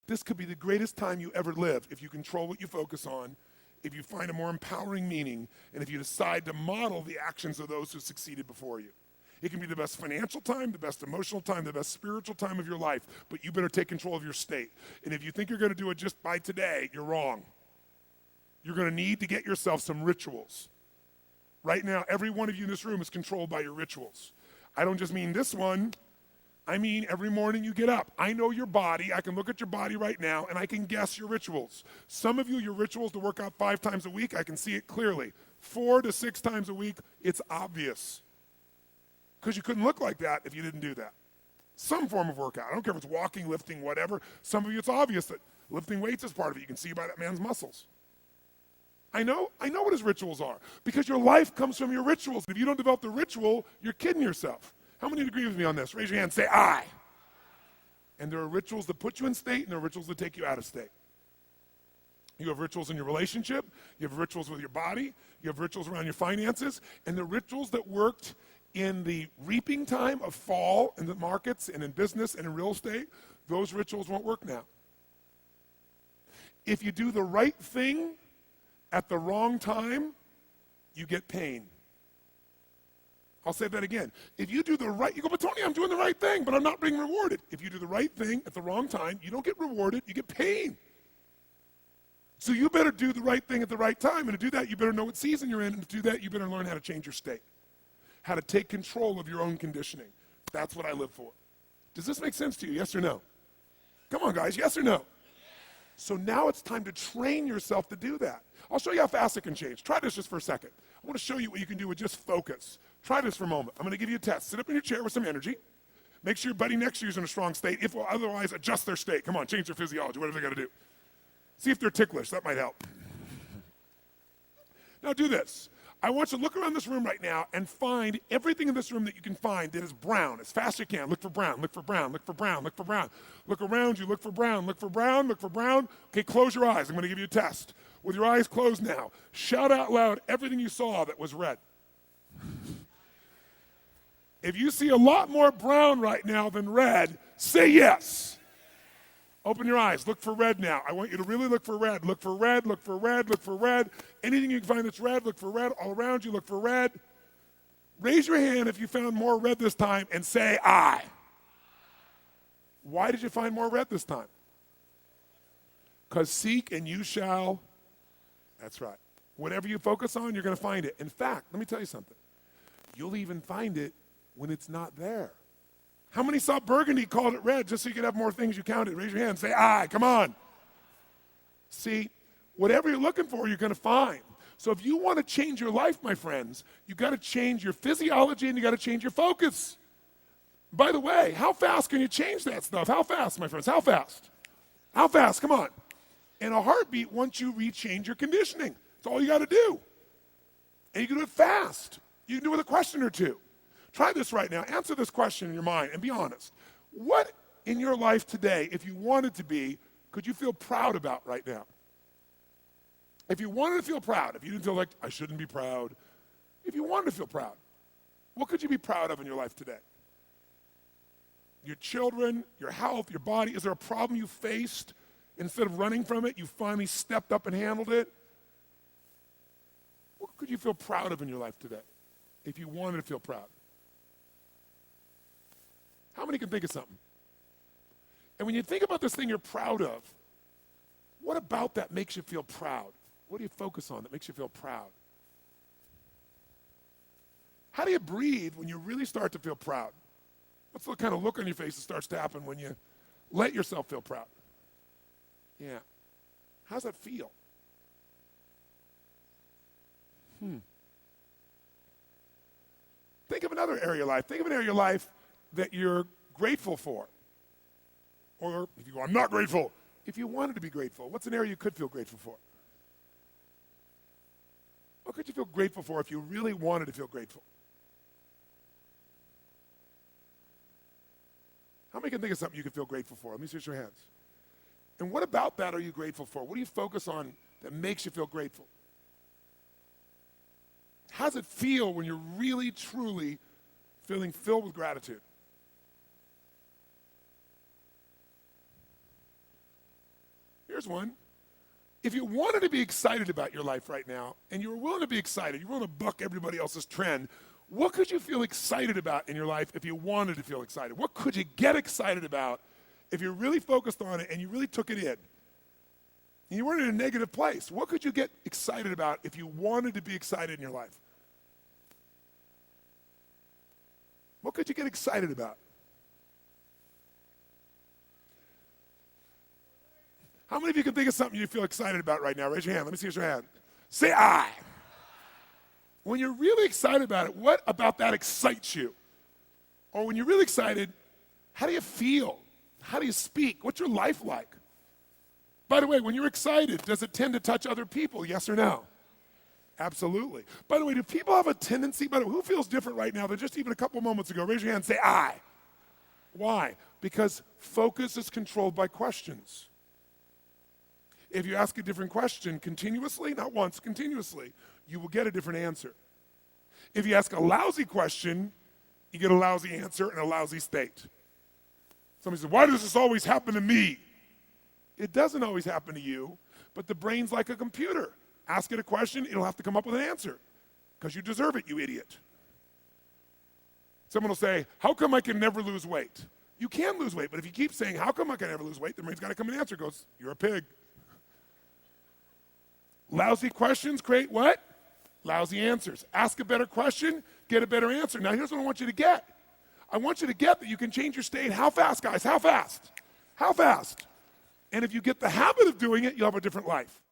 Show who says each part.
Speaker 1: This could be the greatest time you ever live if you control what you focus on, if you find a more empowering meaning, and if you decide to model the actions of those who succeeded before you. It can be the best financial time, the best emotional time, the best spiritual time of your life, but you better take control of your state. And if you think you're going to do it just by today, you're wrong. You're going to need to get yourself some rituals. Right now, every one of you in this room is controlled by your rituals. I don't just mean this one. I mean every morning you get up. I know your body. I can look at your body right now, and I can guess your rituals. Some of you, your rituals to work out 5 times a week, I can see it clearly. 4 to 6 times a week, it's obvious. Because you couldn't look like that if you didn't do that. Some form of workout. I don't care if it's walking, lifting, whatever. Some of you, it's obvious that lifting weights is part of it. You can see by that man's muscles. I know what his rituals are. Because your life comes from your rituals. If you don't develop the ritual, you're kidding yourself. How many agree with me on this? Raise your hand, say I. And there are rituals that put you in state, and there are rituals that take you out of state. You have rituals in your relationship, you have rituals with your body, you have rituals around your finances, and the rituals that worked in the reaping time of fall in the markets and in business and in real estate, those rituals won't work now. If you do the right thing at the wrong time, you get pain. I'll say that again. If you do the right, you go, but Tony, I'm doing the right thing, but I'm not being rewarded. If you do the right thing at the wrong time, you don't get rewarded, you get pain. So you better do the right thing at the right time, and to do that, you better know what season you're in, and to do that, you better learn how to change your state, how to take control of your own conditioning. That's what I live for. Does this make sense to you, yes or no? Come on, guys, yes or no? So now it's time to train yourself to do that. I'll show you how fast it can change. Try this just for a second. I want to show you what you can do with just focus. Try this for a moment. I'm going to give you a test. Sit up in your chair with some energy. Make sure your buddy next to you is in a strong state. If otherwise, adjust their state. Come on, change their physiology, whatever they got to do. See if they're ticklish. That might help. Now do this. I want you to look around this room right now and find everything in this room that you can find that is brown as fast as you can. Look for brown, look for brown, look for brown, look for brown. Look around you, look for brown, look for brown, look for brown. Okay, close your eyes. I'm going to give you a test. With your eyes closed now, shout out loud everything you saw that was red. If you see a lot more brown right now than red, say yes. Open your eyes. Look for red now. I want you to really look for red. Look for red, look for red, look for red. Anything you can find that's red, look for red. All around you, look for red. Raise your hand if you found more red this time and say I. Why did you find more red this time? Because seek and you shall. That's right. Whatever you focus on, you're going to find it. In fact, let me tell you something. You'll even find it when it's not there. How many saw burgundy, called it red, just so you could have more things you counted? Raise your hand, say aye, come on. See, whatever you're looking for, you're going to find. So if you want to change your life, my friends, you've got to change your physiology and you got to change your focus. By the way, how fast can you change that stuff? How fast, my friends? How fast? How fast? Come on. In a heartbeat, once you rechange your conditioning. That's all you got to do. And you can do it fast. You can do it with a question or two. Try this right now. Answer this question in your mind and be honest. What in your life today, if you wanted to be, could you feel proud about right now? If you wanted to feel proud, if you didn't feel like, I shouldn't be proud, if you wanted to feel proud, what could you be proud of in your life today? Your children, your health, your body. Is there a problem you faced? Instead of running from it, you finally stepped up and handled it? What could you feel proud of in your life today if you wanted to feel proud? How many can think of something? And when you think about this thing you're proud of, what about that makes you feel proud? What do you focus on that makes you feel proud? How do you breathe when you really start to feel proud? What's the kind of look on your face that starts to happen when you let yourself feel proud? Yeah. How's that feel? Think of another area of your life. Think of an area of your life that you're grateful for. Or if you go, I'm not grateful. If you wanted to be grateful, what's an area you could feel grateful for? What could you feel grateful for if you really wanted to feel grateful? How many can think of something you could feel grateful for? Let me see your hands. And what about that are you grateful for? What do you focus on that makes you feel grateful? How does it feel when you're really, truly feeling filled with gratitude? Here's one. If you wanted to be excited about your life right now, and you were willing to be excited, you're willing to buck everybody else's trend, what could you feel excited about in your life if you wanted to feel excited? What could you get excited about if you're really focused on it and you really took it in? And you weren't in a negative place. What could you get excited about if you wanted to be excited in your life? What could you get excited about? How many of you can think of something you feel excited about right now? Raise your hand. Let me see your hand. Say I. When you're really excited about it, what about that excites you? Or when you're really excited, how do you feel? How do you speak? What's your life like? By the way, when you're excited, does it tend to touch other people? Yes or no? Absolutely. By the way, do people have a tendency, who feels different right now than just even a couple moments ago? Raise your hand and say I. Why? Because focus is controlled by questions. If you ask a different question continuously, not once, continuously, you will get a different answer. If you ask a lousy question, you get a lousy answer and a lousy state. Somebody says, why does this always happen to me? It doesn't always happen to you, but the brain's like a computer. Ask it a question, it'll have to come up with an answer because you deserve it, you idiot. Someone will say, how come I can never lose weight? You can lose weight, but if you keep saying, how come I can never lose weight, the brain's got to come and answer. It goes, you're a pig. Lousy questions create what? Lousy answers. Ask a better question, get a better answer. Now here's what I want you to get. I want you to get that you can change your state. How fast, guys? How fast? How fast? And if you get the habit of doing it, you'll have a different life.